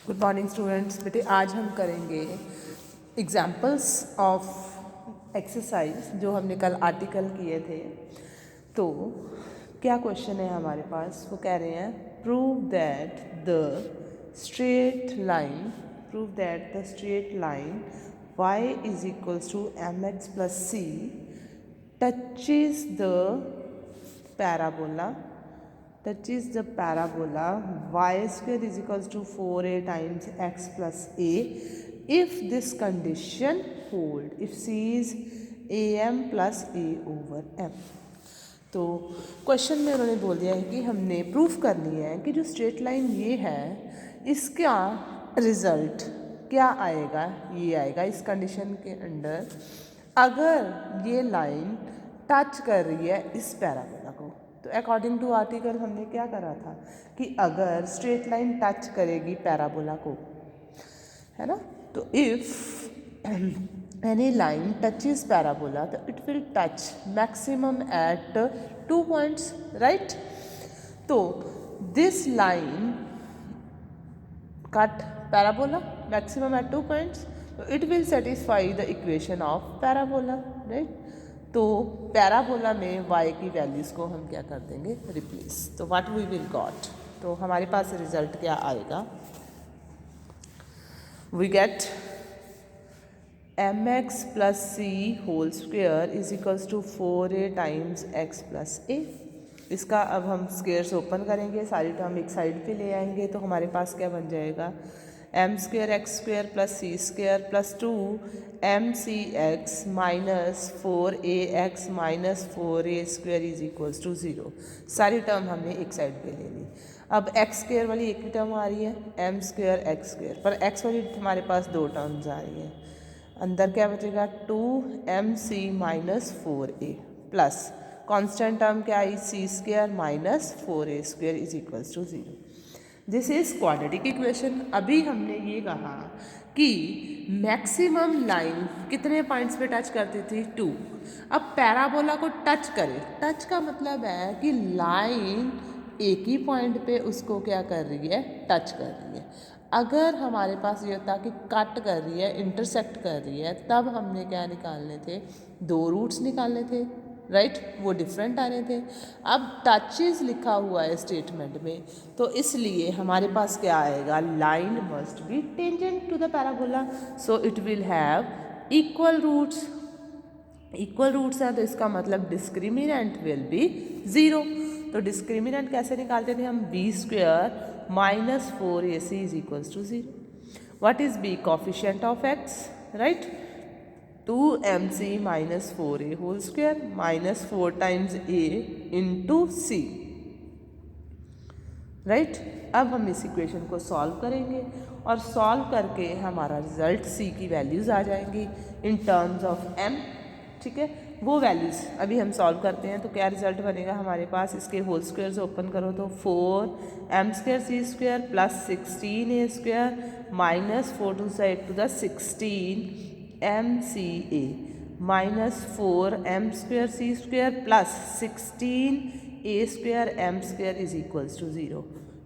Good morning students. बेटे आज हम करेंगे एग्जाम्पल्स ऑफ एक्सरसाइज जो हमने कल आर्टिकल किए थे। तो क्या क्वेश्चन है हमारे पास, वो कह रहे हैं prove that the straight line y is equals to mx plus c touches the parabola y square is equals to 4a times x plus a if this condition hold, if c is am plus a over m। तो question में उन्होंने बोल दिया है कि हमने proof करनी है कि जो स्ट्रेट लाइन ये है इसका रिजल्ट क्या आएगा, ये आएगा इस कंडीशन के अंडर अगर ये लाइन टच कर रही है इस पैराबोला को। तो अकॉर्डिंग टू आर्टिकल हमने क्या करा था कि अगर स्ट्रेट लाइन टच करेगी पैराबोला को, है ना, तो if any line touches parabola तो it will touch maximum at 2 points, right. तो this line cut parabola maximum at 2 points, तो it will satisfy the equation of parabola, right. तो parabola में y की वैल्यूज़ को हम क्या कर देंगे, रिप्लेस। तो व्हाट वी विल गॉट, तो हमारे पास रिजल्ट क्या आएगा, we get mx plus c whole square is equals to 4a times x plus a। इसका अब हम स्क्वेयर्स ओपन करेंगे, सारी टर्म एक साइड पे ले आएंगे, तो हमारे पास क्या बन जाएगा, M square X square plus C square plus 2 M C X minus 4a X minus 4a square is equals to 0। सारी टर्म हमने एक साइड पे ले ली। अब एक्स स्क्वेयर वाली एक ही टर्म आ रही है, एम स्क्वेयर एक्स स्क्वेयर, पर एक्स वाली हमारे पास दो टर्म्स आ रही है। अंदर क्या बचेगा, 2mc minus 4a plus constant term क्या आई, c square minus 4a square is equals to 0। This is quadratic equation. अभी हमने ये कहा कि मैक्सिमम लाइन कितने पॉइंट्स पे टच करती थी, 2। अब पैराबोला को टच करे, टच का मतलब है कि लाइन एक ही पॉइंट पे उसको क्या कर रही है, टच कर रही है। अगर हमारे पास ये होता कि कट कर रही है, इंटरसेक्ट कर रही है, तब हमने क्या निकालने थे, दो रूट्स निकालने थे, राइट, वो डिफरेंट आ रहे थे। अब टचेस लिखा हुआ है स्टेटमेंट में, तो इसलिए हमारे पास क्या आएगा, line must be tangent to the parabola, so it will have equal roots. Equal roots है तो इसका मतलब डिस्क्रिमिनेंट विल बी 0। तो डिस्क्रिमिनेंट कैसे निकालते थे हम, B square minus 4ac is equals to 0। What is B, coefficient of X, right, 2mc minus 4a whole square minus 4 times a into C, right. अब हम इस इक्वेशन को सॉल्व करेंगे और सॉल्व करके हमारा रिजल्ट c की वैल्यूज़ आ जाएंगी इन टर्म्स ऑफ m, ठीक है। वो वैल्यूज़ अभी हम सॉल्व करते हैं, तो क्या रिजल्ट बनेगा हमारे पास, इसके होल स्क्वेयर्स ओपन करो तो 4m square C square plus 16a square minus 4 to the 8 to the 16 mca minus 4m square C square plus 16a square m square is equals to 0।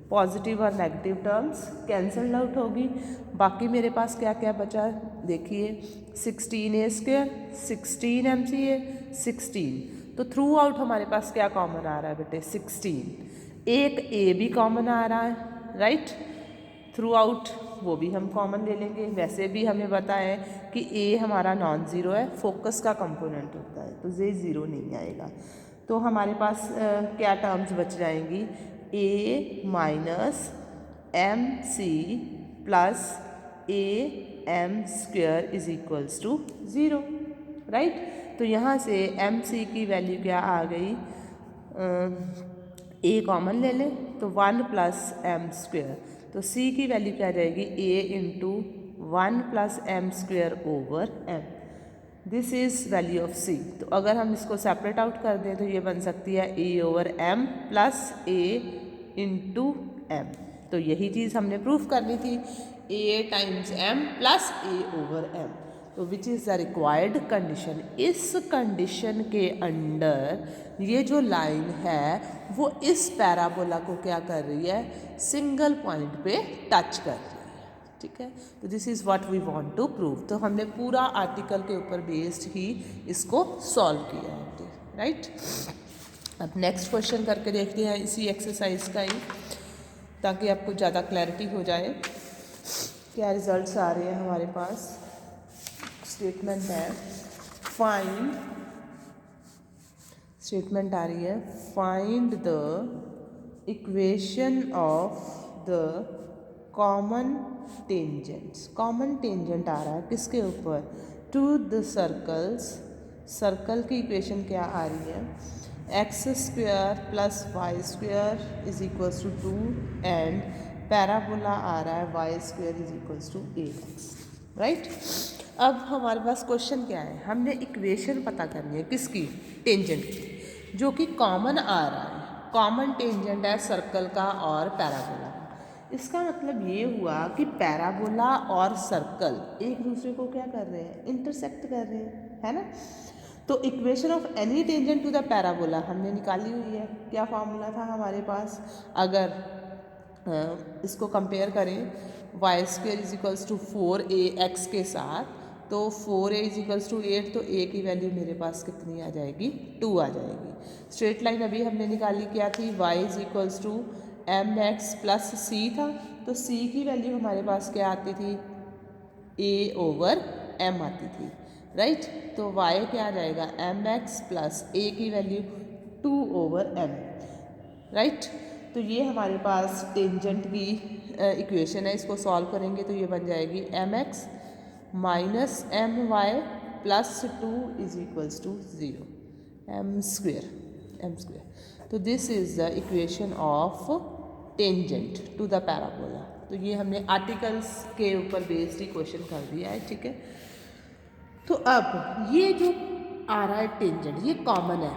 Positive और negative terms cancelled out होगी। बाकी मेरे पास क्या क्या बचा, देखिए 16a square 16 mca 16, तो through out हमारे पास क्या कॉमन आ रहा है बेटे, 16। एक a भी कॉमन आ रहा है, राइट, थ्रू आउट, वो भी हम कॉमन ले लेंगे। वैसे भी हमें पता है कि a हमारा नॉन ज़ीरो है, फोकस का कंपोनेंट होता है, तो ये ज़ीरो नहीं आएगा। तो हमारे पास क्या टर्म्स बच जाएंगी, a minus M C plus a m square is equals to 0, right. तो यहाँ से एम सी की वैल्यू क्या आ गई, a कॉमन ले लें तो 1 प्लस एम स्क्वेयर, तो c की वैल्यू क्या जाएगी, a into 1 plus m square over m। This is value of c। तो अगर हम इसको सेपरेट आउट कर दें तो ये बन सकती है a over m plus a into m। तो यही चीज़ हमने प्रूफ करनी थी, a times m plus a over m। तो which is the required condition. इस कंडीशन के अंडर ये जो लाइन है वो इस पैराबोला को क्या कर रही है, सिंगल पॉइंट पे टच कर रही है। ठीक है। तो this is what we want to prove. तो हमने पूरा आर्टिकल के ऊपर बेस्ड ही इसको सॉल्व किया है, राइट। अब नेक्स्ट क्वेश्चन करके देखते हैं इसी एक्सरसाइज का ही, ताकि आपको ज़्यादा क्लैरिटी हो जाए क्या रिजल्ट्स आ रहे हैं हमारे पास। स्टेटमेंट है फाइंड, स्टेटमेंट आ रही है find the equation of the common tangents. Common tangent आ रहा है किसके ऊपर, टू द सर्कल्स। सर्कल की इक्वेशन क्या आ रही है, x square plus y square is equals to 2 and parabola आ रहा है y square is equals to 8x, right. अब हमारे पास क्वेश्चन क्या है, हमने इक्वेशन पता करनी है किसकी, टेंजेंट की, जो कि कॉमन आ रहा है। कॉमन टेंजेंट है सर्कल का और पैराबोला का। इसका मतलब ये हुआ कि पैराबोला और सर्कल एक दूसरे को क्या कर रहे हैं, इंटरसेक्ट कर रहे हैं, है ना। तो equation of any tangent to the parabola हमने निकाली हुई है। क्या फॉर्मूला था हमारे पास, अगर इसको कंपेयर करें y square is equals to 4ax के साथ, तो 4a इज इक्वल्स टू 8, तो a की वैल्यू मेरे पास कितनी आ जाएगी, 2 आ जाएगी। स्ट्रेट लाइन अभी हमने निकाली क्या थी, y is equals to mx plus c था, तो c की वैल्यू हमारे पास क्या आती थी, a/m आती थी, राइट। तो y क्या आ जाएगा, mx प्लस a की वैल्यू 2/m, राइट। तो ये हमारे पास टेंजेंट की इक्वेशन है। इसको सॉल्व करेंगे तो ये बन जाएगी mx minus my plus 2 is equals to 0, m square. तो this is the equation of tangent to the parabola. तो ये हमने आर्टिकल्स के ऊपर बेस्ड ही क्वेश्चन कर दिया है, ठीक है। तो अब ये जो आ रहा है टेंजेंट, ये कॉमन है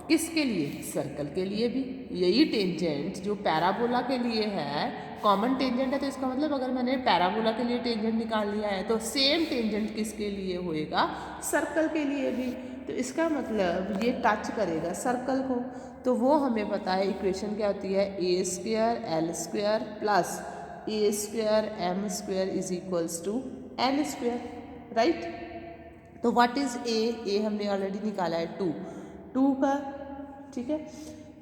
किसके लिए, सर्कल के लिए भी। यही टेंजेंट जो पैराबोला के लिए है कॉमन टेंजेंट है, तो इसका मतलब अगर मैंने पैराबोला के लिए टेंजेंट निकाल लिया है तो सेम टेंजेंट किसके लिए होएगा, सर्कल के लिए भी। तो इसका मतलब ये टच करेगा सर्कल को। तो वो हमें पता है इक्वेशन क्या होती है, a square l square plus a square m square is equals to n square, right. तो व्हाट इज a हमने ऑलरेडी निकाला है 2 का, ठीक है।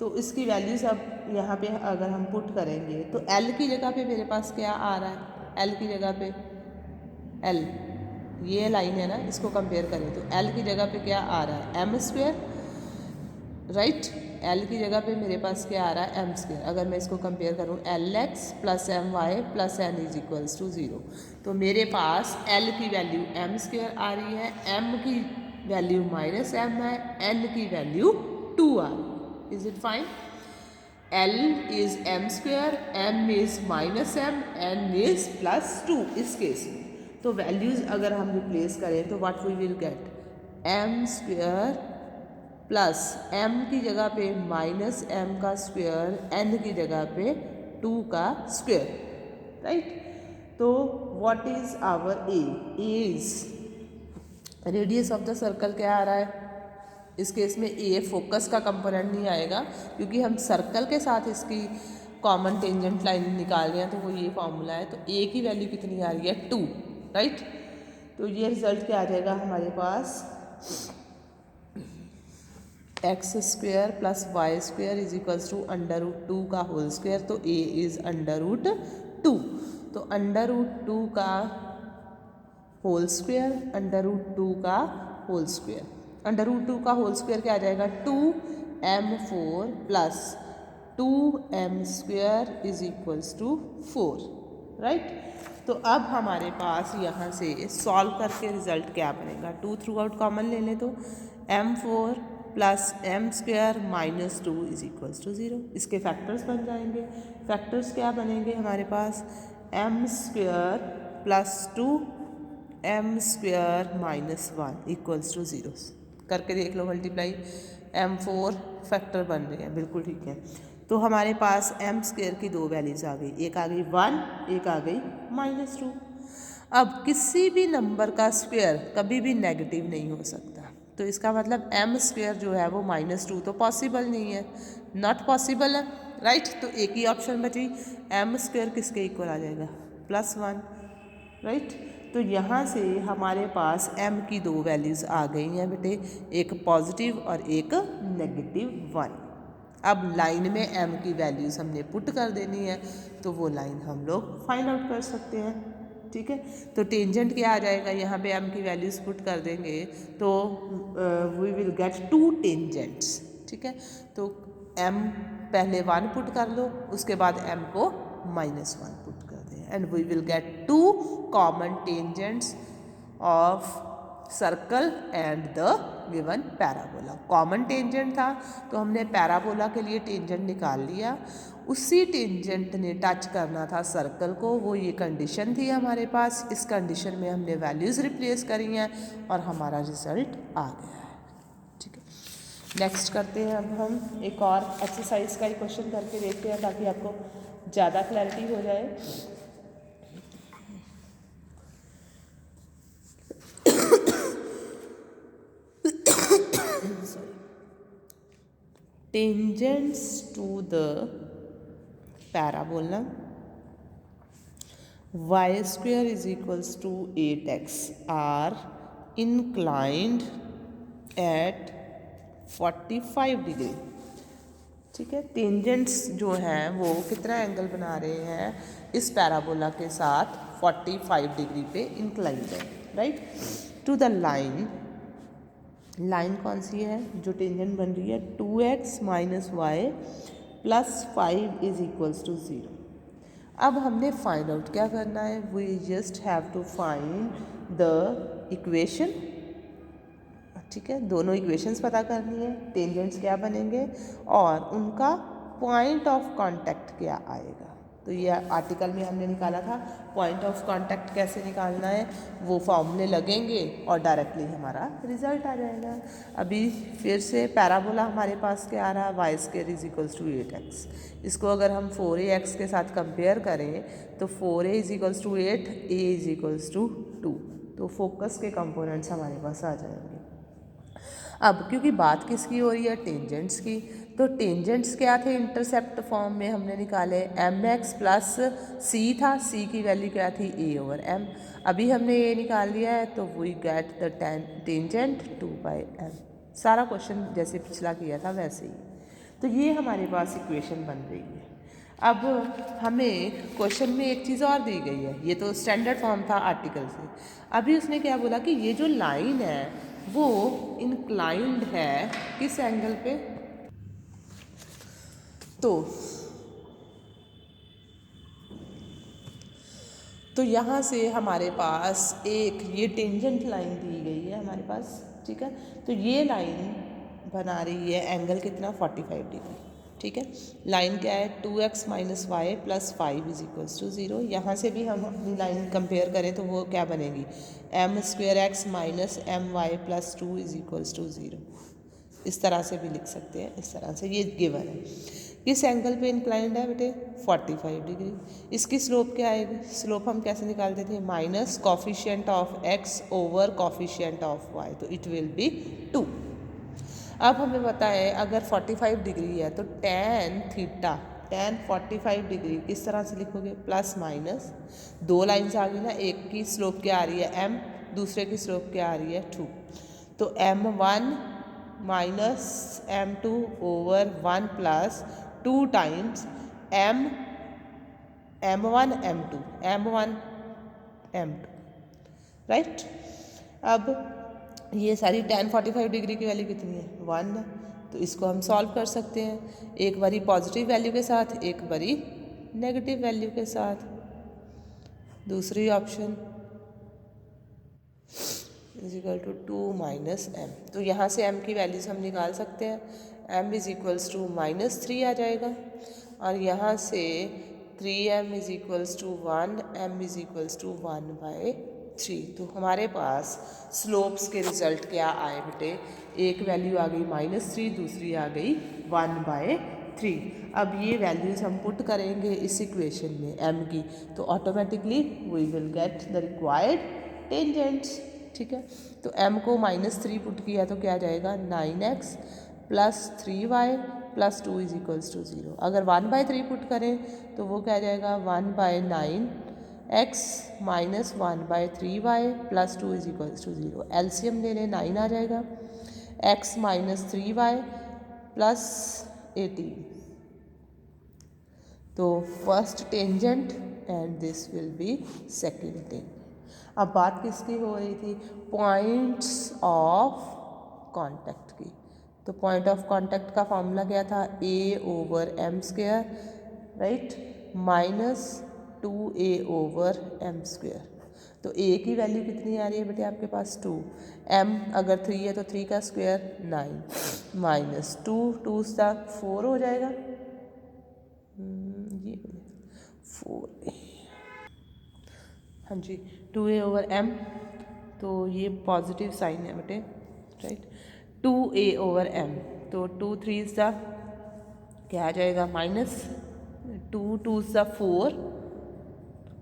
तो इसकी वैल्यूज अब यहाँ पे अगर हम पुट करेंगे तो l की जगह पे मेरे पास क्या आ रहा है, l की जगह पे l, ये लाइन है ना, इसको कंपेयर करें तो l की जगह पे क्या आ रहा है, m स्क्वायर, राइट। l की जगह पे मेरे पास क्या आ रहा है, m स्क्वायर। अगर मैं इसको कंपेयर करूँ lx plus my plus n is equals to 0, तो मेरे पास l की वैल्यू m स्क्वायर आ रही है, m की वैल्यू माइनस m है, n की वैल्यू 2 आ रही है। Is it fine, l is m square, m is minus m, n is plus 2 इस केस में। तो वैल्यूज अगर हम रिप्लेस करें तो what we will get, m square plus m की जगह पे माइनस m का स्क्वायर, n की जगह पे 2 का स्क्वायर, राइट। तो what is our a is radius of the circle क्या आ रहा है, इस केस में a फोकस का कंपोनेंट नहीं आएगा क्योंकि हम सर्कल के साथ इसकी कॉमन टेंजेंट लाइन निकाल रहे हैं, तो वो ये फॉर्मूला है। तो a की वैल्यू कितनी आ रही है, 2, राइट। तो ये रिजल्ट क्या आ जाएगा हमारे पास, x square plus y square is equals to √2 का होल स्क्वायर। तो a इज √2, तो √2 का होल स्क्वायर, √2 का होल स्क्वायर, √2 का होल स्क्वायर क्या आ जाएगा, 2m4 plus 2m square is equals to 4, right. तो अब हमारे पास यहाँ से सॉल्व करके रिजल्ट क्या बनेगा, 2 थ्रू आउट कॉमन ले लें तो m4 plus m square minus 2 is equals to 0। इसके फैक्टर्स बन जाएंगे। फैक्टर्स क्या बनेंगे हमारे पास, m square plus 2m square minus 1 equals to 0। करके देख लो मल्टीप्लाई, m4 फैक्टर बन रहे हैं, बिल्कुल ठीक है। तो हमारे पास m स्क्वायर की 2 वैल्यूज आ गई, एक आ गई 1, एक आ गई -2। अब किसी भी नंबर का स्क्वायर कभी भी नेगेटिव नहीं हो सकता, तो इसका मतलब m स्क्वायर जो है वो -2 तो पॉसिबल नहीं है, नॉट पॉसिबल है, राइट। तो एक ही ऑप्शन बची, m स्क्वायर किसके इक्वल आ जाएगा, +1, राइट। तो यहाँ से हमारे पास m की दो वैल्यूज़ आ गई हैं बेटे, एक पॉजिटिव और एक -1। अब लाइन में m की वैल्यूज़ हमने पुट कर देनी है, तो वो लाइन हम लोग फाइंड आउट कर सकते हैं। ठीक है, तो टेंजेंट क्या आ जाएगा, यहाँ पे m की वैल्यूज़ पुट कर देंगे तो वी विल गेट 2 टेंजेंट्स। ठीक है, तो m पहले 1 पुट कर लो, उसके बाद m को -1 पुट कर दें, and we will get 2 common tangents of circle and the given parabola. Common tangent था तो हमने पैराबोला के लिए टेंजेंट निकाल लिया, उसी टेंजेंट ने टच करना था सर्कल को, वो ये कंडीशन थी हमारे पास। इस कंडीशन में हमने वैल्यूज़ रिप्लेस करी हैं और हमारा रिजल्ट आ गया है। ठीक है, नेक्स्ट करते हैं। अब हम एक और एक्सरसाइज का ही क्वेश्चन करके देखते हैं ताकि आपको ज़्यादा क्लैरिटी हो जाए। Tangents to the parabola y square is equals to 8x are inclined at 45 degree. ठीक है, टेंजेंट्स जो हैं वो कितना एंगल बना रहे हैं इस पैराबोला के साथ 45 डिग्री पे इंक्लाइंड है, right. To the line, line कौन सी है जो टेंजेंट बन रही है, 2x - y + 5 is equals to 0। अब हमने फाइंड आउट क्या करना है, we just have to find the equation. ठीक है, दोनों इक्वेशंस पता करनी है, टेंजेंट्स क्या बनेंगे और उनका पॉइंट ऑफ कांटेक्ट क्या आएगा। तो ये आर्टिकल में हमने निकाला था, पॉइंट ऑफ कांटेक्ट कैसे निकालना है, वो फॉर्मूले लगेंगे और डायरेक्टली हमारा रिजल्ट आ जाएगा। अभी फिर से पैराबोला हमारे पास क्या आ रहा है, y square is equals to 8x। इसको अगर हम 4ax के साथ कंपेयर करें तो 4a is equals to 8, a is equals to 2, तो फोकस के कंपोनेंट्स हमारे पास आ जाएंगे। अब क्योंकि बात किसकी हो रही है, टेंजेंट्स की, तो टेंजेंट्स क्या थे, इंटरसेप्ट फॉर्म में हमने निकाले, mx प्लस c था, c की वैल्यू क्या थी, a/m। अभी हमने ये निकाल लिया है तो we get the tangent 2/m। सारा क्वेश्चन जैसे पिछला किया था वैसे ही, तो ये हमारे पास इक्वेशन बन रही है। अब हमें क्वेश्चन में एक चीज़ और दी गई है, ये तो स्टैंडर्ड फॉर्म था आर्टिकल से। अभी उसने क्या बोला कि ये जो लाइन है वो इंक्लाइंड है किस एंगल पे, तो यहाँ से हमारे पास एक ये टेंजेंट लाइन दी गई है हमारे पास। ठीक है, तो ये लाइन बना रही है एंगल कितना, 45 डिग्री। ठीक है, लाइन क्या है, 2x - y + 5 is equals to 0। यहाँ से भी हम अपनी लाइन कंपेयर करें तो वो क्या बनेगी, m²x - my + 2 is equals to 0। इस तरह से भी लिख सकते हैं, इस तरह से ये गिवन है। किस एंगल पे इंक्लाइंड है बेटे, 45 डिग्री। इसकी स्लोप क्या आएगी, स्लोप हम कैसे निकालते थे, minus coefficient of x over coefficient of y, तो इट विल बी 2। अब हमें पता है अगर 45 डिग्री है तो tan थीटा, tan 45 डिग्री किस तरह से लिखोगे, प्लस माइनस, दो लाइन्स आ गई ना, एक की स्लोप क्या आ रही है m, दूसरे की स्लोप क्या आ रही है 2, तो m1 minus m2 over 1 plus 2 times m1 m2 right. अब ये सारी tan 45 डिग्री की वैल्यू कितनी है, 1, तो इसको हम सॉल्व कर सकते हैं, एक बारी पॉजिटिव वैल्यू के साथ, एक बारी नेगेटिव वैल्यू के साथ। दूसरी option is equal to 2 minus m, तो यहाँ से m की वैल्यूज हम निकाल सकते हैं, m इज इक्वल्स टू -3 आ जाएगा, और यहाँ से 3m is equals to 1, m is equals to 1/3। तो हमारे पास स्लोप्स के रिजल्ट क्या आए बेटे, एक वैल्यू आ गई -3, दूसरी आ गई 1/3। अब ये वैल्यूज़ हम पुट करेंगे इस इक्वेशन में m की, तो automatically we will get the required tangents. ठीक है, तो m को -3 पुट किया तो क्या आ जाएगा, 9x + 3y + 2 is equals to 0। अगर 1/3 पुट करें तो वो क्या आ जाएगा, 1/9 x minus 1/3y plus 2 is equals to 0। LCM ले लें 9 आ जाएगा। x माइनस 3y प्लस 18, तो first tangent and this will be second tangent. अब बात किसकी हो रही थी? पॉइंट्स ऑफ कांटेक्ट की। तो पॉइंट ऑफ कांटेक्ट का फॉर्मूला क्या था? a/m², right, minus 2a/m²। तो a की वैल्यू कितनी आ रही है बेटे आपके पास? 2। m अगर 3 है तो 3 का स्क्वायर 9 माइनस 2, 2 सा 4 हो जाएगा। ये 4a, हाँ जी, 2a/m, तो ये पॉजिटिव साइन है बेटे, राइट। 2a/m, तो 2 3 सा क्या आ जाएगा? माइनस 2 2 सा 4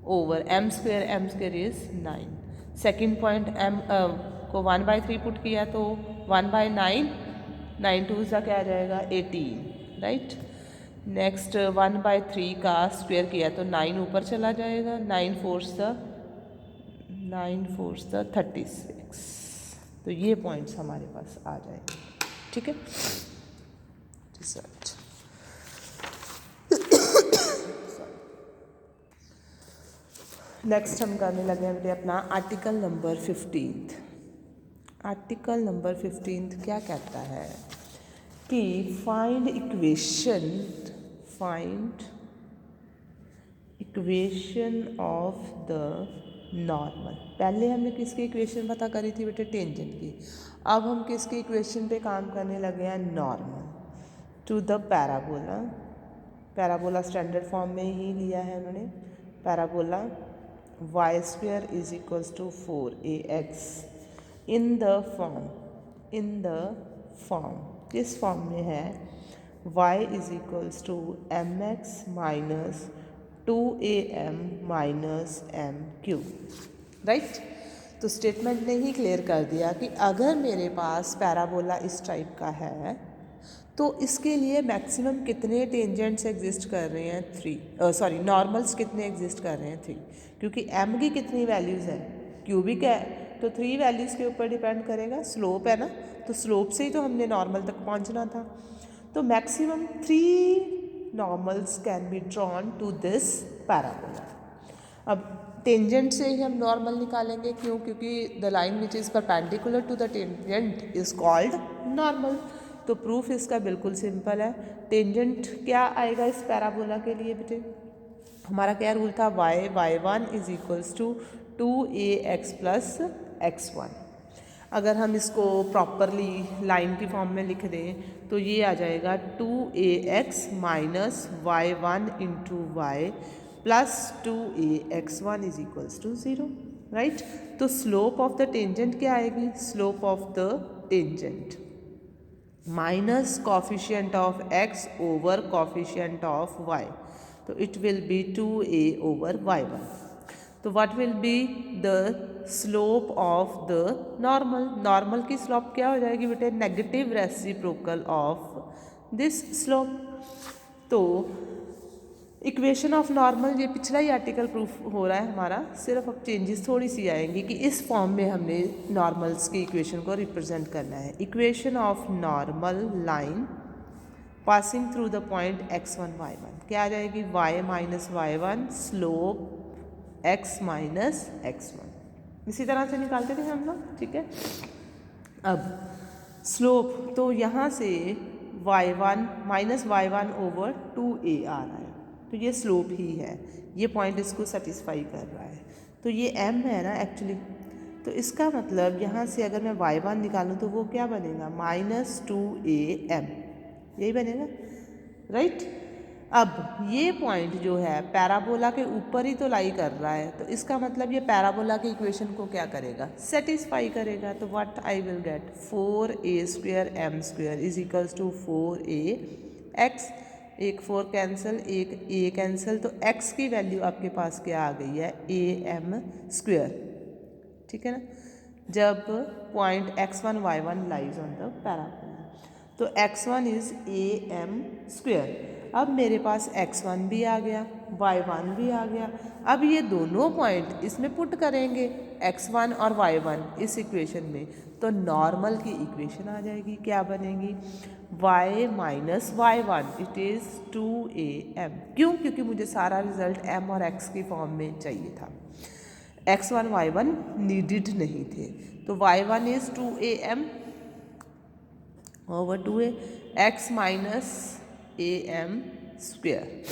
over m² is 9। Second point m को 1/3 पुट किया तो 1/9, 9 2 सा क्या आ जाएगा? 18, राइट। नेक्स्ट 1/3 का स्क्वायर किया तो 9 ऊपर चला जाएगा, 9 4 सा 36। तो ये पॉइंट्स हमारे पास आ जाएंगे, ठीक है। रिजल्ट नेक्स्ट हम करने लगे हैं बेटे अपना आर्टिकल नंबर 15। आर्टिकल नंबर 15 क्या कहता है कि find equation of the normal. पहले हमने किसकी इक्वेशन पता करी थी बेटे? टेंजेंट की। अब हम किसकी इक्वेशन पे काम करने लगे हैं? Normal to the parabola. Parabola standard form में ही लिया है उन्होंने। Parabola y² is equals to 4ax in the form किस फॉर्म में है? y is equals to mx minus 2am minus m³, right. तो स्टेटमेंट ने ही क्लियर कर दिया कि अगर मेरे पास पैराबोला इस टाइप का है तो इसके लिए मैक्सिमम कितने टेंजेंट्स एग्जिस्ट कर रहे हैं? 3, नॉर्मल्स कितने एग्जिस्ट कर रहे हैं? 3, क्योंकि m की कितनी वैल्यूज़ है? क्यूबिक है, तो 3 वैल्यूज़ के ऊपर डिपेंड करेगा। स्लोप है ना, तो स्लोप से ही तो हमने नॉर्मल तक पहुंचना था। तो maximum 3 normals can be drawn to this parabola. अब टेंजेंट से ही हम नॉर्मल निकालेंगे, क्यों? क्योंकि the line which is perpendicular to the tangent is called normal. तो प्रूफ इसका बिल्कुल सिंपल है। टेंजेंट क्या आएगा इस पैराबोला के लिए बेटे? हमारा क्या रूल था? y1 is equals to 2ax plus x1। अगर हम इसको प्रॉपरली लाइन की फॉर्म में लिख दें तो ये आ जाएगा 2ax minus y1 into y plus 2ax1 is equals to 0, right. तो स्लोप ऑफ द टेंजेंट क्या आएगी? Slope of the tangent minus coefficient of x over coefficient of y, तो it will be 2a over y1। तो what will be the slope of the normal? Normal की slope क्या हो जाएगी बेटे? Negative reciprocal of this slope. तो equation of normal, ये पिछला ही आर्टिकल प्रूफ हो रहा है हमारा। सिर्फ अब चेंजेस थोड़ी सी आएंगी कि इस फॉर्म में हमने नॉर्मल्स की इक्वेशन को रिप्रेजेंट करना है। Equation of normal line passing through the point x1 y1 क्या आ जाएगी? y minus y1 slope x minus x1। इसी तरह से निकालते थे हम लोग, ठीक है। अब स्लोप, तो यहाँ से y1 minus y1 over 2a आ रहा है, तो ये स्लोप ही है। ये पॉइंट इसको सेटिस्फाई कर रहा है। तो ये m है ना एक्चुअली, तो इसका मतलब यहाँ से अगर मैं y1 निकालूँ तो वो क्या बनेगा? माइनस 2am, यही बनेगा, राइट। अब ये पॉइंट जो है पैराबोला के ऊपर ही तो लाई कर रहा है, तो इसका मतलब ये पैराबोला की इक्वेशन को क्या करेगा? सेटिस्फाई करेगा। तो what I will get? 4a² m² is equals to 4ax। एक 4 कैंसिल, एक a कैंसिल, तो x की वैल्यू आपके पास क्या आ गई है? am², ठीक है ना, जब point x1 y1 lies on the parabola. तो x1 इज am²। अब मेरे पास x1 भी आ गया, y1 भी आ गया। अब ये दोनों पॉइंट इसमें पुट करेंगे x1 और y1 इस इक्वेशन में, तो नॉर्मल की इक्वेशन आ जाएगी। क्या बनेगी? y minus y1 it is 2am। क्यों? क्योंकि मुझे सारा रिजल्ट m और x की फॉर्म में चाहिए था। x1 y1 नीडिड नहीं थे, तो y1 is 2am over 2a, x minus am square,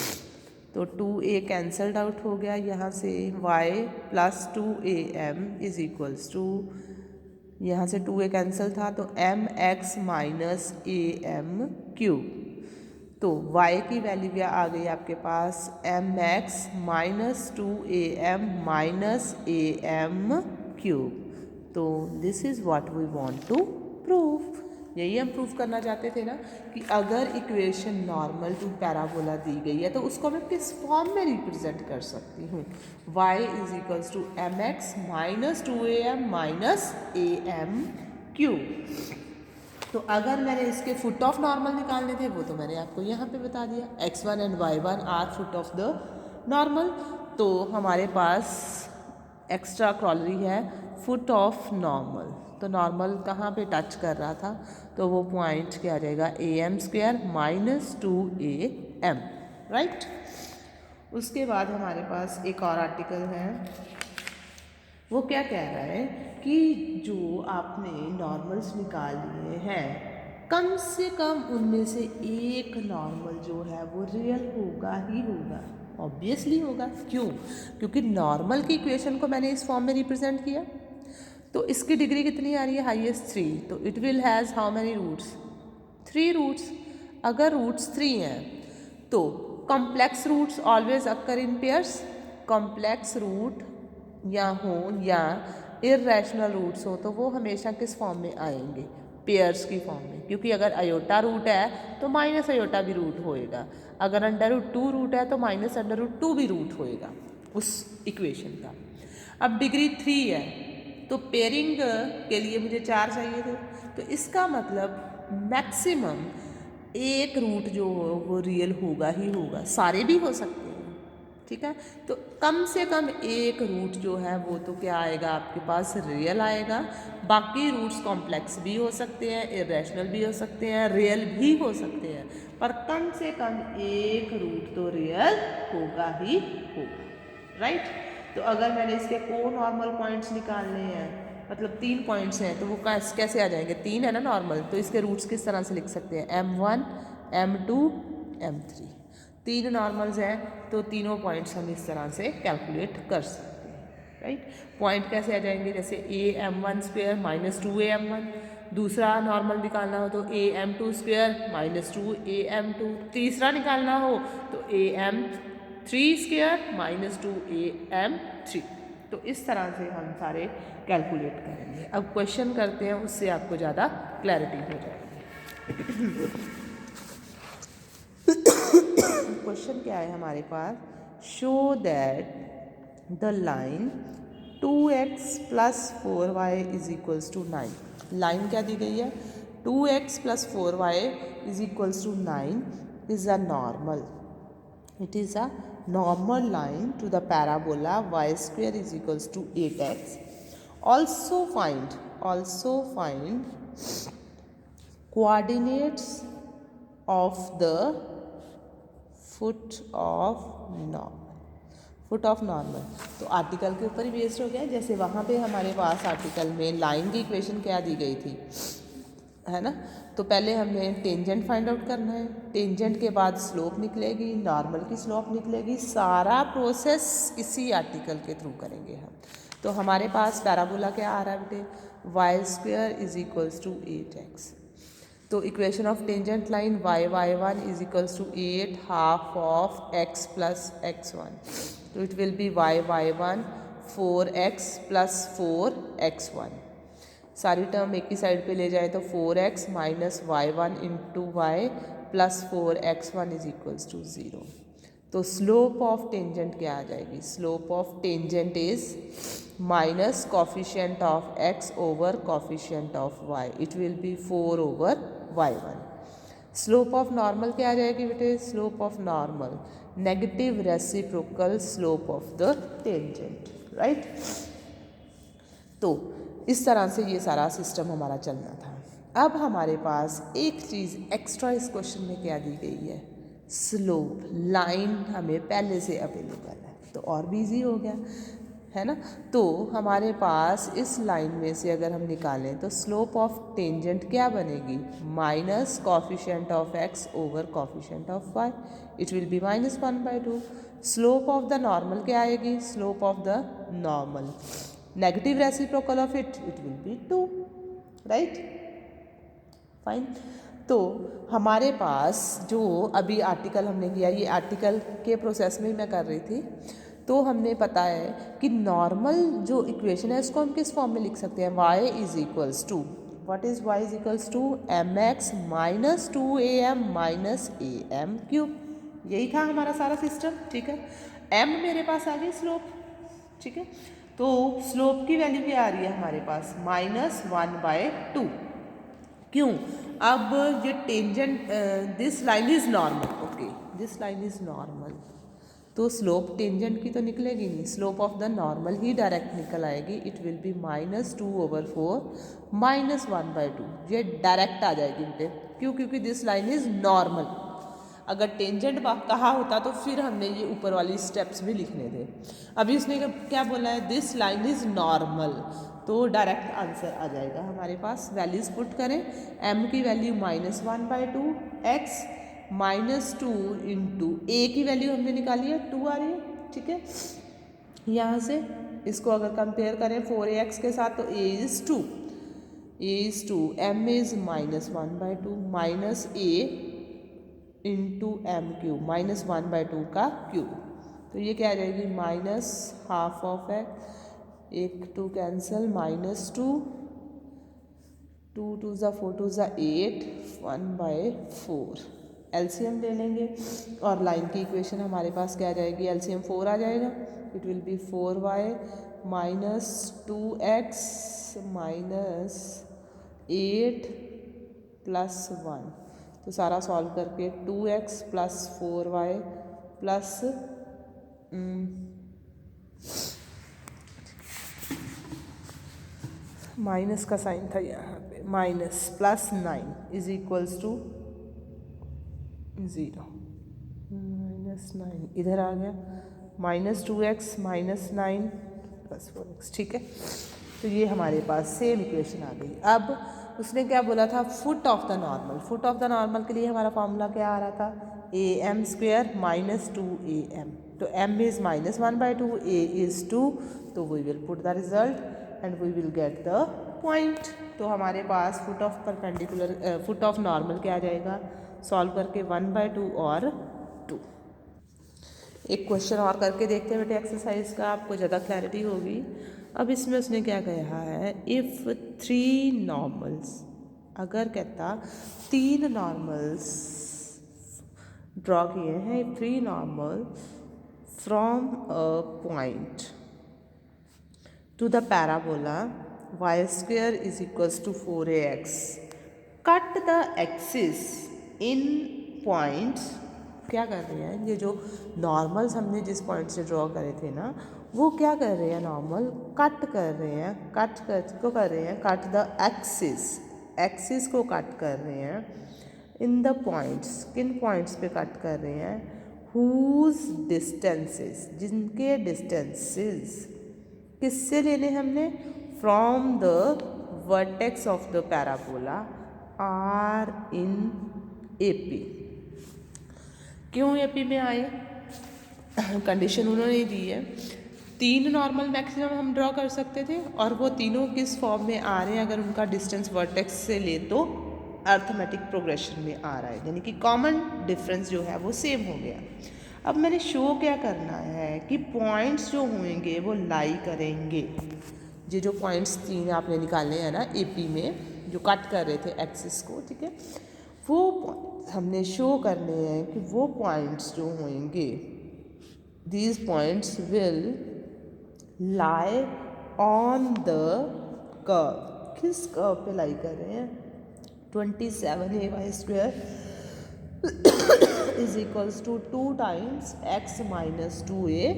तो 2a कैंसल्ड आउट हो गया यहाँ से, y plus 2am is equals to, यहाँ से 2a कैंसिल था तो mx माइनस am क्यूब, तो y की वैल्यू क्या आ गई आपके पास? mx minus 2am minus am cube. तो this is what we want to prove. यही हम प्रूव करना चाहते थे ना कि अगर इक्वेशन नॉर्मल टू पैराबोला दी गई है तो उसको मैं किस फॉर्म में रिप्रेजेंट कर सकती हूँ? y is equals to mx minus 2am minus am cube. तो अगर मैंने इसके फुट ऑफ नॉर्मल निकालने थे वो तो मैंने आपको यहाँ पे बता दिया, x1 and y1 are foot of the normal. तो हमारे पास एक्स्ट्रा क्रॉलरी है फुट ऑफ नॉर्मल, तो नॉर्मल कहाँ पे टच कर रहा था? तो वो पॉइंट क्या आ जाएगा? am square minus 2am, right. उसके बाद हमारे पास एक और आर्टिकल है, वो क्या कह रहा है कि जो आपने नॉर्मल्स निकाल लिए हैं कम से कम उनमें से एक नॉर्मल जो है वो रियल होगा ही होगा, ऑब्वियसली होगा। क्यों? क्योंकि नॉर्मल की इक्वेशन को मैंने इस फॉर्म में रिप्रेजेंट किया, तो इसकी डिग्री कितनी आ रही है? हाईएस्ट 3, तो it will has how many roots? 3 roots. अगर रूट्स 3 हैं तो complex roots always occur in pairs, complex root या हो या इर्रेशनल रूट्स हो तो वो हमेशा किस फॉर्म में आएंगे? पेयर्स की फॉर्म में, क्योंकि अगर अयोटा रूट है तो माइनस अयोटा भी रूट होएगा, अगर अंडर रूट 2 रूट है तो माइनस अंडर रूट 2 भी रूट होएगा उस इक्वेशन का। अब डिग्री 3 है तो पेयरिंग के लिए मुझे 4 चाहिए थे, तो इसका मतलब मैक्सिमम एक रूट जो हो वो रियल होगा ही होगा, सारे भी हो सकते हैं, ठीक है। तो कम से कम एक रूट जो है वो तो क्या आएगा आपके पास? रियल आएगा। बाकी रूट्स कॉम्प्लेक्स भी हो सकते हैं, इरेशनल भी हो सकते हैं, रियल भी हो सकते हैं, पर कम से कम एक रूट तो रियल होगा ही होगा, राइट। तो अगर मैंने इसके को नॉर्मल पॉइंट्स निकालने हैं, मतलब 3 पॉइंट्स हैं, तो वो कैसे आ जाएंगे? 3 है ना नॉर्मल, तो इसके रूट्स किस तरह से लिख सकते हैं? m1 m2 m3, 3 नॉर्मल्स हैं तो तीनों पॉइंट्स हम इस तरह से कैलकुलेट कर सकते हैं, राइट। पॉइंट कैसे आ जाएंगे? जैसे am1 स्क्वेयर माइनस 2am1, दूसरा नॉर्मल निकालना हो तो am2 स्क्वेयर माइनस 2am2, तीसरा निकालना हो तो am3 स्क्वेयर माइनस 2am3। तो इस तरह से हम सारे कैलकुलेट करेंगे। अब क्वेश्चन करते हैं, उससे आपको ज़्यादा क्लैरिटी हो जाएगी। क्वेश्चन क्या है हमारे पास? Show that the line 2x plus 4y is equals to 9। Line क्या दी गई है? 2x plus 4y is equals to 9 is a normal, it is a normal line to the parabola y square is equals to 8x. Also find coordinates of the foot of normal। तो article के ऊपर ही based हो गया, जैसे वहाँ पे हमारे पास article में लाइन की इक्वेशन क्या दी गई थी, है ना। तो पहले हमें टेंजेंट फाइंड आउट करना है, टेंजेंट के बाद स्लोप निकलेगी, नॉर्मल की स्लोप निकलेगी, सारा प्रोसेस इसी आर्टिकल के थ्रू करेंगे हम। तो हमारे पास पैराबोला क्या आ रहा है बेटे? Y square is equals to 8x। तो equation of tangent line y1 is equals to 8 half of x plus x1, तो it will B y1 4x plus 4x1। सारी टर्म एक ही साइड पे ले जाए तो 4x minus y1 into y plus 4x1 is equals to 0। तो slope of tangent क्या आ जाएगी? Slope of tangent is minus coefficient of x over coefficient of y, it will be 4 over y1। Slope of normal क्या आ जाएगी बेटे, slope of normal negative reciprocal slope of the tangent, right. तो इस तरह से ये सारा सिस्टम हमारा चलना था। अब हमारे पास एक चीज़ एक्स्ट्रा इस क्वेश्चन में क्या दी गई है, स्लोप लाइन हमें पहले से अवेलेबल है, तो और भी ईजी हो गया है ना। तो हमारे पास इस लाइन में से अगर हम निकालें तो स्लोप ऑफ टेंजेंट क्या बनेगी, minus coefficient of x over coefficient of y, it will be -1/2। Slope of the normal क्या आएगी, slope of the normal negative reciprocal of it will be 2, right, fine. तो हमारे पास जो अभी आर्टिकल हमने किया, ये आर्टिकल के प्रोसेस में ही मैं कर रही थी, तो हमने पता है कि नॉर्मल जो इक्वेशन है उसको हम किस फॉर्म में लिख सकते हैं, y is equals to, what is y is equals to mx minus 2am minus am cube. यही था हमारा सारा सिस्टम, ठीक है। m मेरे पास आ गई स्लोप, ठीक है। तो स्लोप की वैल्यू क्या आ रही है हमारे पास, -1/2। क्यों, अब ये tangent this line is normal, okay this line is normal, तो स्लोप टेंजेंट की तो निकलेगी नहीं, slope of the normal he direct निकल आएगी, इट विल बी -2/4 -1/2, ये डायरेक्ट आ जाएगी बेटे। क्यों, क्योंकि दिस लाइन इज नॉर्मल। अगर टेंजेंट कहा होता तो फिर हमने ये ऊपर वाली स्टेप्स भी लिखने थे। अभी उसने क्या बोला है, दिस लाइन इज नॉर्मल, तो डायरेक्ट आंसर आ जाएगा हमारे पास। वैल्यूज पुट करें, m की वैल्यू -1/2, x -2 इंटू a की वैल्यू हमने निकाली है 2 आ रही है, ठीक है। यहाँ से इसको अगर कंपेयर करें 4ax के साथ तो a is 2, m is -1/2 minus a into m cube, -1/2 का क्यूब, तो ये क्या आ जाएगी, -½ ऑफ एक्स, 1 2 कैंसिल, -2, 2 2 ज़ा 4 2 ज़ा 8, 1/4 एलसीएम ले लेंगे, और लाइन की इक्वेशन हमारे पास क्या आ जाएगी, एलसीएम 4 आ जाएगा, it will B 4y -2x -8 + 1, तो सारा सॉल्व करके 2x + 4y प्लस माइनस का साइन था यहाँ पे, -+9 इज इक्वल्स टू 0, -9 इधर आ गया, -2x -9 + 4x, ठीक है। तो ये हमारे पास सेम इक्वेशन आ गई। अब उसने क्या बोला था, foot of the normal, foot of the normal के लिए हमारा फॉर्मूला क्या आ रहा था, am² -2am, तो m इज़ -1/2, a इज़ 2, तो we will put the result and we will get the point. तो हमारे पास foot of perpendicular foot of normal क्या आ जाएगा, सॉल्व करके 1/2 और 2। एक क्वेश्चन और करके देखते हैं बेटे एक्सरसाइज का, आपको ज़्यादा क्लैरिटी होगी। अब इसमें उसने क्या कहा है, इफ़ 3 नॉर्मल्स, अगर कहता 3 नॉर्मल्स ड्रॉ किए हैं, 3 normal from a point to the parabola y² is equals to 4ax, cut the axis in points, क्या कर रहे हैं, ये जो नॉर्मल्स हमने जिस पॉइंट से ड्रॉ करे थे ना, वो क्या कर रहे हैं, नॉर्मल कट कर रहे हैं, कट द एक्सिस को कट कर रहे हैं इन द पॉइंट्स, किन पॉइंट्स पे कट कर रहे हैं, हुज डिस्टेंसेस, जिनके डिस्टेंसेस किससे लेने हमने, from the vertex of the parabola are in AP। क्यों AP में आए, कंडीशन उन्होंने दी है, 3 नॉर्मल मैक्सिमम हम ड्रॉ कर सकते थे, और वो तीनों किस फॉर्म में आ रहे हैं, अगर उनका डिस्टेंस वर्टेक्स से ले तो अर्थमेटिक प्रोग्रेशन में आ रहा है, यानी कि कॉमन डिफरेंस जो है वो सेम हो गया। अब मैंने शो क्या करना है कि पॉइंट्स जो होंगे वो लाई करेंगे, ये जो पॉइंट्स 3 आपने निकाले हैं ना AP में, जो कट कर रहे थे एक्सिस को, ठीक है, वो हमने शो करने हैं कि वो पॉइंट्स जो होंगे, these points will lie on the curve, किस कर्व पे लाई कर रहे हैं, 27ay² is equals to 2 times x minus 2a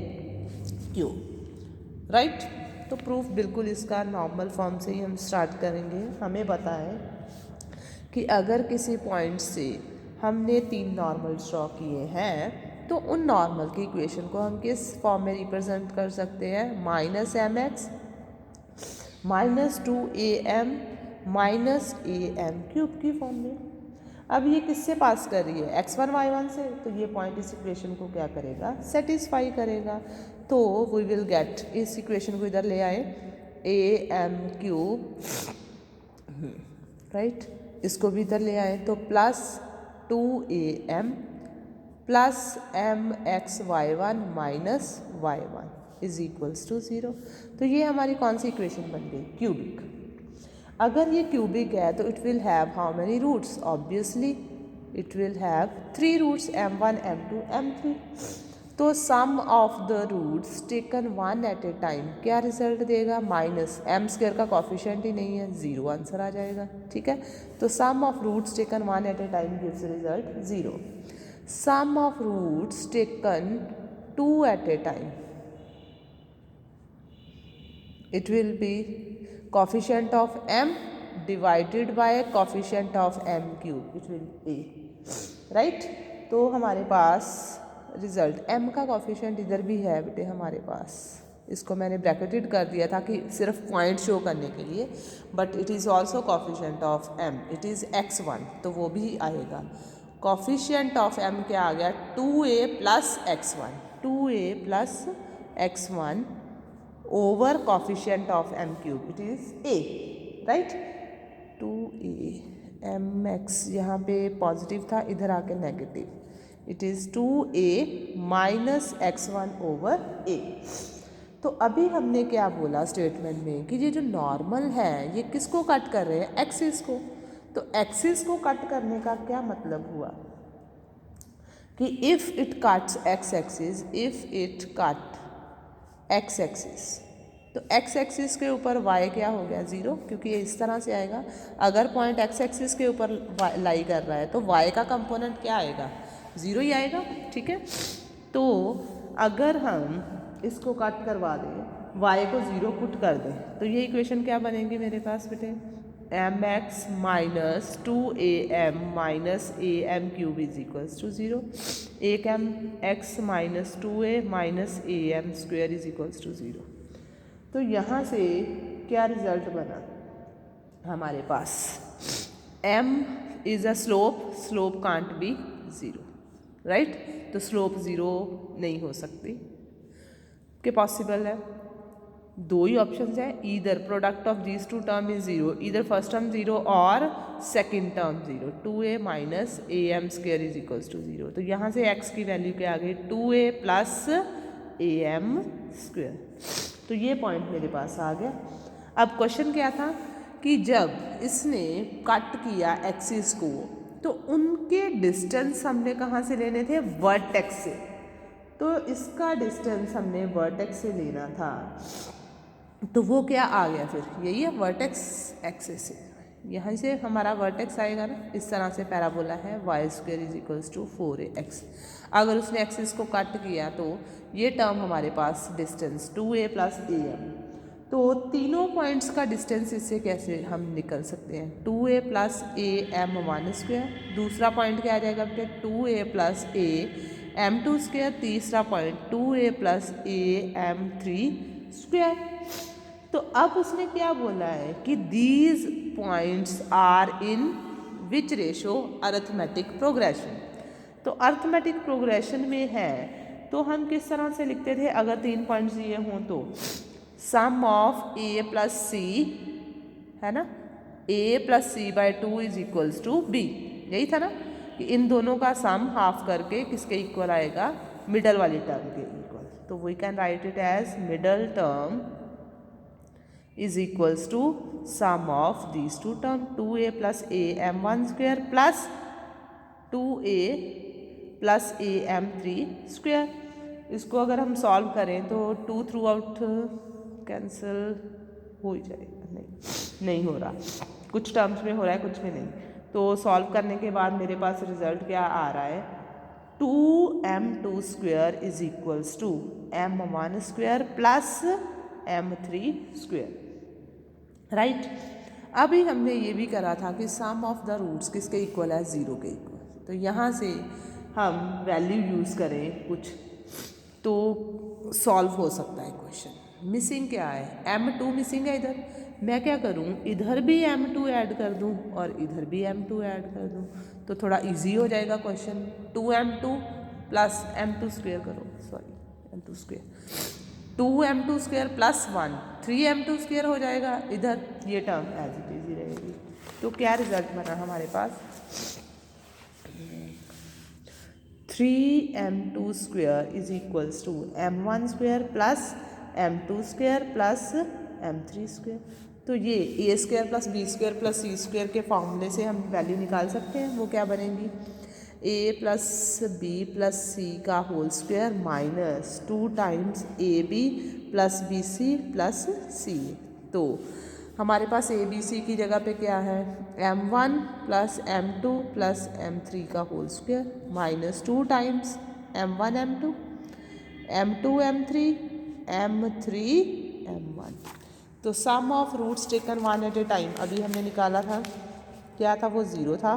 cube, right. तो प्रूफ बिल्कुल इसका नॉर्मल फॉर्म से ही हम स्टार्ट करेंगे। हमें पता है कि अगर किसी पॉइंट से हमने 3 नॉर्मल ड्रॉ किए हैं तो उन नॉर्मल की इक्वेशन को हम किस फॉर्म में रिप्रेजेंट कर सकते हैं, minus m x minus 2am minus am cube की फॉर्म में। अब ये किससे पास कर रही है, x1 y1 से, तो ये पॉइंट इस इक्वेशन को क्या करेगा, सेटिस्फाई करेगा। तो वी विल गेट, इस इक्वेशन को इधर ले आए, am क्यूब, राइट, इसको भी इधर ले आए तो plus 2am plus mxy1 minus y1 is equals to 0। तो ये हमारी कौन सी इक्वेशन बन गई, क्यूबिक। अगर ये क्यूबिक है तो it will have how many roots, obviously it will have 3 roots, m1 m2 m3। तो sum of the roots taken one at a time क्या रिजल्ट देगा, माइनस एम स्क्वायर का कॉफिशिएंट ही नहीं है, 0 आंसर आ जाएगा, ठीक है। तो sum of roots taken one at a time gives result 0। Sum of roots taken 2 at a time, it will be coefficient of m divided by coefficient of m cube, it will be right। तो हमारे पास result m का coefficient इधर भी है बेटे हमारे पास, इसको मैंने ब्रैकेटेड कर दिया था कि सिर्फ पॉइंट शो करने के लिए, but it is also coefficient of m, it is x1, तो वो भी आएगा। कोफिशिएंट ऑफ m क्या आ गया, 2a plus x1, 2a plus x1 over coefficient of m cube, it is a, right। 2a mx यहाँ पे पॉजिटिव था, इधर आके negative, it is 2a minus x1 over a। तो अभी हमने क्या बोला स्टेटमेंट में कि ये जो नॉर्मल है ये किसको कट कर रहे हैं, एक्सिस को। तो एक्सिस को कट करने का क्या मतलब हुआ कि if it cuts x axis, if it cut x axis, तो एक्स एक्सिस के ऊपर y क्या हो गया, 0, क्योंकि ये इस तरह से आएगा। अगर पॉइंट एक्स एक्सिस के ऊपर लाई कर रहा है तो y का कंपोनेंट क्या आएगा, 0 ही आएगा, ठीक है। तो अगर हम इसको कट करवा दें, y को 0 पुट कर दें, तो ये इक्वेशन क्या बनेगी मेरे पास बेटे, mx minus 2am minus am cube is equals to 0, एक x minus 2a minus am square is equals to 0। तो यहाँ से क्या रिजल्ट बना हमारे पास, m is a slope, slope can't be 0, right. तो स्लोप 0 नहीं हो सकती, कि पॉसिबल है, दो ही ऑप्शन है, either product of these two term is 0, either first term 0 और second term 0, 2a minus am square is equals to 0। तो यहाँ से x की वैल्यू क्या आ गई, 2a प्लस am स्क्वेयर। तो ये पॉइंट मेरे पास आ गया। अब क्वेश्चन क्या था कि जब इसने कट किया एक्सिस को तो उनके डिस्टेंस हमने कहाँ से लेने थे, वर्टेक्स से। तो इसका डिस्टेंस हमने वर्टेक्स से लेना था, तो वो क्या आ गया, फिर यही है वर्टेक्स एक्सिस से, यहाँ से हमारा वर्टेक्स आएगा ना, इस तरह से पैराबोला है y square is equals to 4ax। अगर उसने एक्सिस को कट किया तो ये टर्म हमारे पास डिस्टेंस 2a प्लस am, तो तीनों पॉइंट्स का डिस्टेंस इससे कैसे हम निकल सकते हैं, 2a प्लस am 1 स्क्वेयर, दूसरा पॉइंट क्या आ जाएगा बेटे 2a प्लस am2 स्क्वेयर, तीसरा point 2a plus am3 square. तो अब उसने क्या बोला है कि these points are in which ratio, arithmetic progression. तो अरिथमेटिक प्रोग्रेशन में है तो हम किस तरह से लिखते थे, अगर 3 पॉइंट्स दिए हों तो sum of a plus c, है ना, a plus c by 2 is equals to b, यही था ना कि इन दोनों का सम हाफ करके किसके इक्वल आएगा, मिडल वाली टर्म के इक्वल। तो we can write it as middle term is equals to sum of these two term, 2a plus am1 square plus 2a plus am3 square। इसको अगर हम सॉल्व करें तो 2 थ्रू आउट कैंसिल हो ही जाएगा, नहीं हो रहा, कुछ टर्म्स में हो रहा है कुछ में नहीं। तो सॉल्व करने के बाद मेरे पास रिजल्ट क्या आ रहा है, 2m2 square is equals to m1 square plus m3 square, right. अभी हमने ये भी करा था कि सम ऑफ द रूट्स किसके इक्वल है, 0 के इक्वल। तो यहाँ से हम वैल्यू यूज़ करें कुछ तो सॉल्व हो सकता है क्वेश्चन। मिसिंग क्या है, m2 मिसिंग है इधर, मैं क्या करूँ, इधर भी m2 ऐड कर दूँ और इधर भी m2 ऐड कर दूँ, तो थोड़ा इजी हो जाएगा question. 2m2 plus m2 square करो, sorry m2 square, 2m2 square plus 1 3m2 square हो जाएगा, इधर ये टर्म एज इट इज ही रहेगी। तो क्या रिजल्ट बना हमारे पास, 3m2 square is equals to m1 square plus m2 square plus m3 square. तो ये a square plus b square plus c square के फॉर्मूले से हम वैल्यू निकाल सकते हैं। वो क्या बनेगी, a plus b plus c का whole square minus 2 times ab plus bc plus c। तो हमारे पास a b c की जगह पे क्या है, m1 plus m2 plus m3 का whole square minus 2 times m1 m2 m2 m3 m3 m1। तो sum of roots taken 1 at a time अभी हमने निकाला था, क्या था वो 0 था।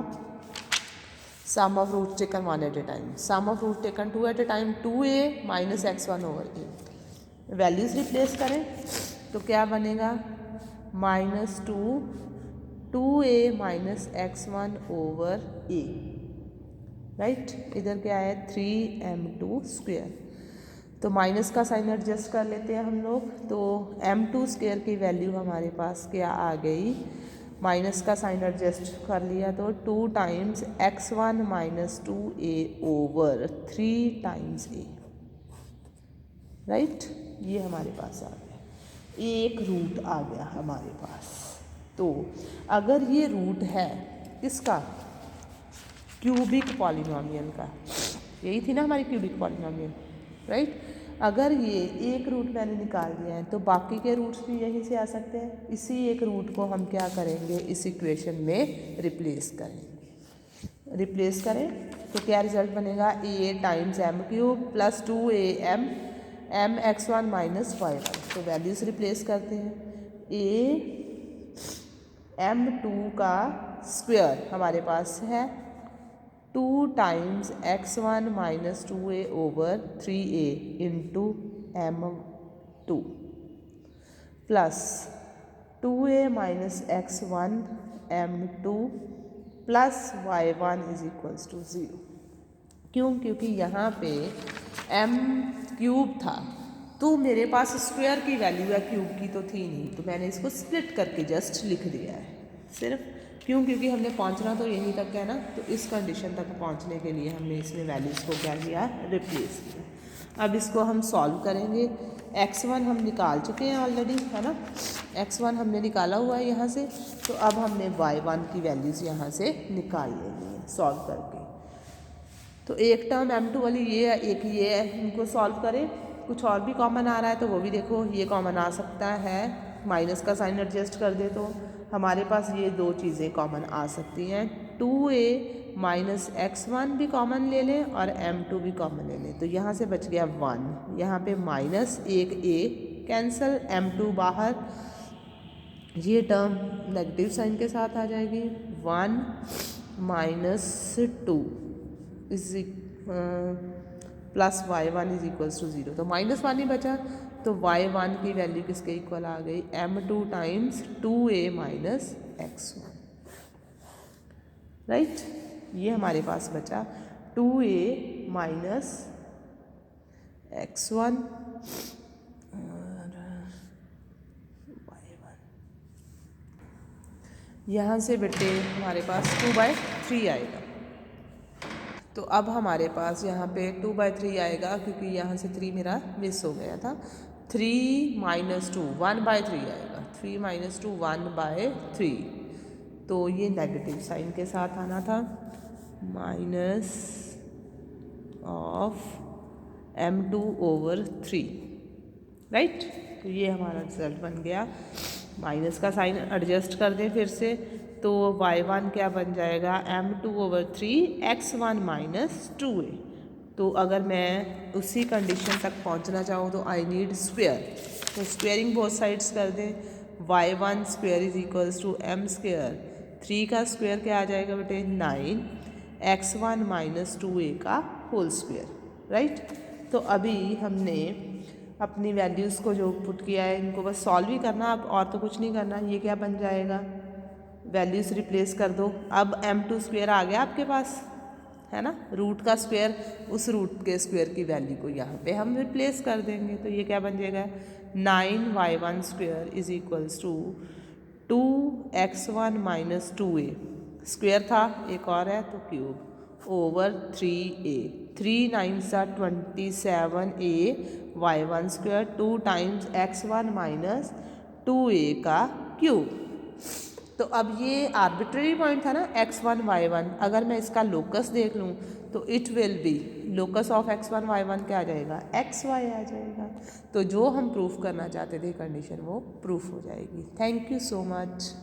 Sum of roots taken 1 at a time, sum of root taken 2 at a time 2a minus x1 over a। Values replace करें तो क्या बनेगा, minus 2a minus x1 over a, right. इधर क्या है 3m2 स्क्वेयर, तो माइनस का sign adjust कर लेते हैं हम लोग। तो m2 स्क्वेयर की वैल्यू हमारे पास क्या आ गई, माइनस का साइन एडजस्ट कर लिया तो 2 times x1 minus 2a over 3 times a, right. ये हमारे पास आ गया, एक रूट आ गया हमारे पास। तो अगर ये रूट है किसका, क्यूबिक पॉलिनोमियल का, यही थी ना हमारी क्यूबिक पॉलिनोमियल, राइट। अगर ये एक रूट मैंने निकाल दिया है तो बाकी के रूट्स भी यहीं से आ सकते हैं। इसी एक रूट को हम क्या करेंगे, इस इक्वेशन में रिप्लेस करेंगे। रिप्लेस करें तो क्या रिजल्ट बनेगा, a times m cube plus 2am m x1 minus y1। तो वैल्यूज रिप्लेस करते हैं, a m2 का स्क्वायर हमारे पास है 2 times x1 minus 2a over 3a into m2 plus 2a minus x1 m2 plus y1 is equals to 0। क्यों, क्योंकि यहाँ पे m क्यूब था तो मेरे पास स्क्वायर की वैल्यू है, क्यूब की तो थी नहीं, तो मैंने इसको स्प्लिट करके जस्ट लिख दिया है सिर्फ। क्यों, क्योंकि हमने पहुंचना तो यहीं तक है ना, तो इस कंडीशन तक पहुंचने के लिए हमने इसमें वैल्यूज़ को क्या किया, रिप्लेस किया। अब इसको हम सॉल्व करेंगे। x1 हम निकाल चुके हैं ऑलरेडी, है ना, x1 हमने निकाला हुआ है यहाँ से, तो अब हमने y1 की वैल्यूज़ यहाँ से निकाल लेनी है सॉल्व करके। तो एक टर्म m2 वाली ये है, एक ये है, इनको सॉल्व करें। कुछ और भी कॉमन आ रहा है तो वो भी देखो, ये कॉमन आ सकता है, माइनस का साइन एडजस्ट कर दे तो हमारे पास ये दो चीज़ें कॉमन आ सकती हैं। 2a माइनस x1 भी कॉमन ले लें और m2 भी कॉमन ले लें, तो यहाँ से बच गया 1, यहाँ पे माइनस एक a कैंसल, m2 बाहर, ये टर्म नेगेटिव साइन के साथ आ जाएगी। 1 minus 2 is plus y1 is equals to 0, तो माइनस 1 ही बचा, तो y1 की वैल्यू किसके इक्वल आ गई, m2 times 2a minus x1, right. ये हमारे पास बचा 2a माइनस x1 और y1। यहाँ से बेटे हमारे पास 2/3 आएगा। तो अब हमारे पास यहाँ पे 2/3 आएगा, क्योंकि यहाँ से 3 मेरा मिस हो गया था। 3 माइनस 2 1/3 आएगा, 3 माइनस 2 1/3, तो ये नेगेटिव साइन के साथ आना था, minus of m2 over 3, right. तो ये हमारा रिजल्ट बन गया। माइनस का साइन एडजस्ट कर दें फिर से, तो y1 क्या बन जाएगा m2/3 x1 - 2a। तो अगर मैं उसी कंडीशन तक पहुंचना चाहूँ तो आई नीड स्क्वेयर, तो स्क्वेयरिंग बोथ साइड्स कर दें। y1 square is equals to m square, 3 का स्क्वेयर क्या आ जाएगा बेटे 9, x1 - 2a का होल स्क्वेयर, राइट। तो अभी हमने अपनी वैल्यूज़ को जो पुट किया है इनको बस सॉल्व ही करना, अब और तो कुछ नहीं करना। ये क्या बन जाएगा, वैल्यूज़ रिप्लेस कर दो। अब m2 स्क्वेयर आ गया आपके पास, है ना, रूट का स्क्वेयर, उस रूट के स्क्वेयर की वैल्यू को यहाँ पे हम रिप्लेस कर देंगे। तो ये क्या बन जाएगा 9y1 square is equals to 2x1 - 2a, square था एक और है तो cube, over 3a, 3 9s are 27a y1 square 2 times x1 - 2a का क्यूब। तो अब ये आर्बिट्रेरी पॉइंट था ना x1 y1, अगर मैं इसका लोकस देख लूँ तो it will B locus of x1 y1 क्या आ जाएगा xy आ जाएगा। तो जो हम प्रूफ करना चाहते थे कंडीशन वो प्रूफ हो जाएगी। Thank you so much.